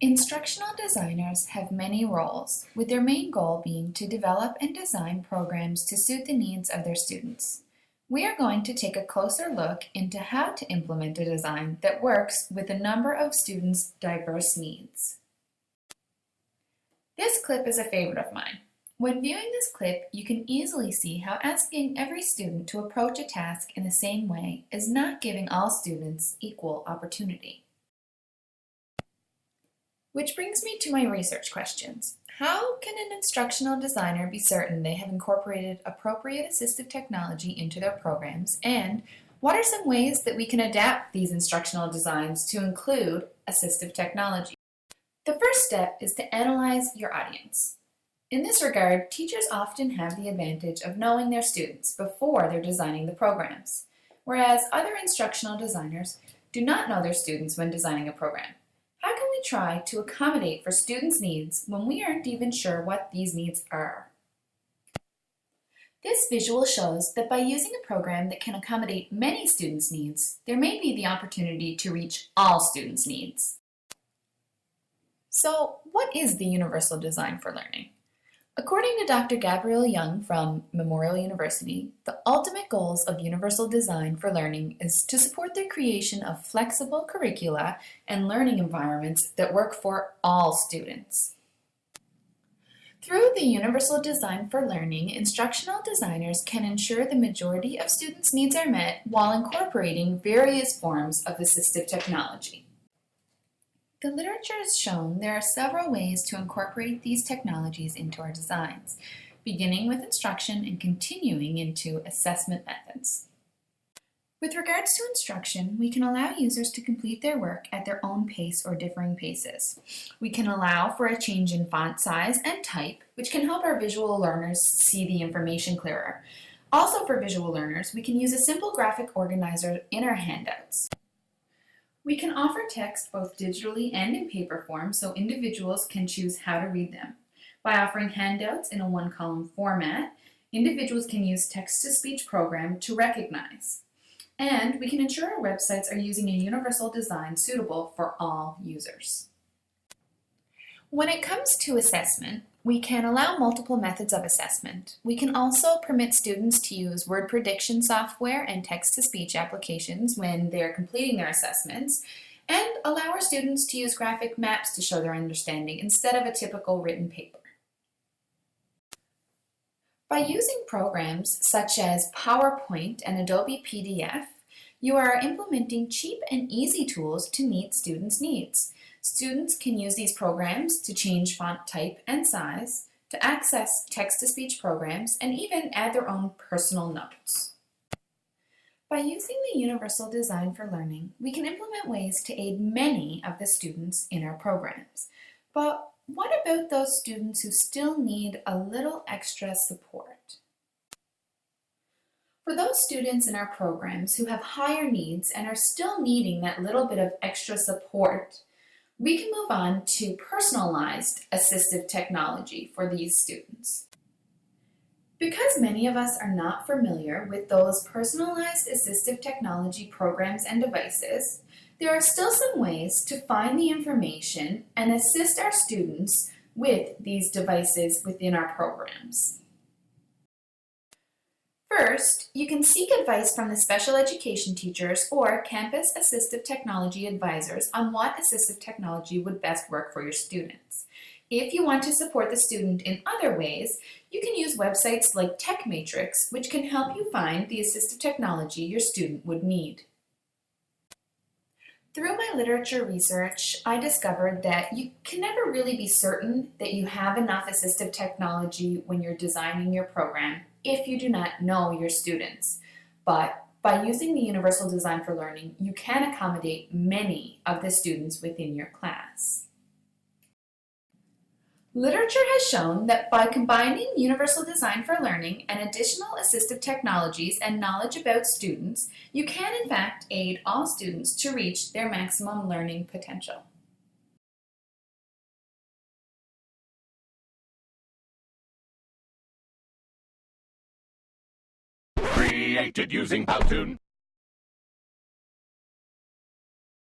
Instructional designers have many roles, with their main goal being to develop and design programs to suit the needs of their students. We are going to take a closer look into how to implement a design that works with a number of students' diverse needs. This clip is a favorite of mine. When viewing this clip, you can easily see how asking every student to approach a task in the same way is not giving all students equal opportunity. Which brings me to my research questions. How can an instructional designer be certain they have incorporated appropriate assistive technology into their programs, and what are some ways that we can adapt these instructional designs to include assistive technology? The first step is to analyze your audience. In this regard, teachers often have the advantage of knowing their students before they're designing the programs, whereas other instructional designers do not know their students when designing a program. How can we try to accommodate for students' needs when we aren't even sure what these needs are? This visual shows that by using a program that can accommodate many students' needs, there may be the opportunity to reach all students' needs. So, what is the universal design for learning? According to Dr. Gabrielle Young from Memorial University, the ultimate goals of universal design for learning is to support the creation of flexible curricula and learning environments that work for all students. Through the universal design for learning, instructional designers can ensure the majority of students' needs are met while incorporating various forms of assistive technology. The literature has shown there are several ways to incorporate these technologies into our designs, beginning with instruction and continuing into assessment methods. With regards to instruction, we can allow users to complete their work at their own pace or differing paces. We can allow for a change in font size and type, which can help our visual learners see the information clearer. Also for visual learners, we can use a simple graphic organizer in our handouts. We can offer text both digitally and in paper form so individuals can choose how to read them. By offering handouts in a one-column format, individuals can use text-to-speech program to recognize. And we can ensure our websites are using a universal design suitable for all users. When it comes to assessment, we can allow multiple methods of assessment. We can also permit students to use word prediction software and text-to-speech applications when they are completing their assessments, and allow our students to use graphic maps to show their understanding instead of a typical written paper. By using programs such as PowerPoint and Adobe PDF, you are implementing cheap and easy tools to meet students' needs. Students can use these programs to change font type and size, to access text-to-speech programs, and even add their own personal notes. By using the universal design for learning, we can implement ways to aid many of the students in our programs. But what about those students who still need a little extra support? For those students in our programs who have higher needs and are still needing that little bit of extra support, we can move on to personalized assistive technology for these students. Because many of us are not familiar with those personalized assistive technology programs and devices, there are still some ways to find the information and assist our students with these devices within our programs. First, you can seek advice from the special education teachers or campus assistive technology advisors on what assistive technology would best work for your students. If you want to support the student in other ways, you can use websites like TechMatrix, which can help you find the assistive technology your student would need. Through my literature research, I discovered that you can never really be certain that you have enough assistive technology when you're designing your program if you do not know your students. But by using the universal design for learning, you can accommodate many of the students within your class. Literature has shown that by combining universal design for learning and additional assistive technologies and knowledge about students, you can in fact aid all students to reach their maximum learning potential. Created using Powtoon.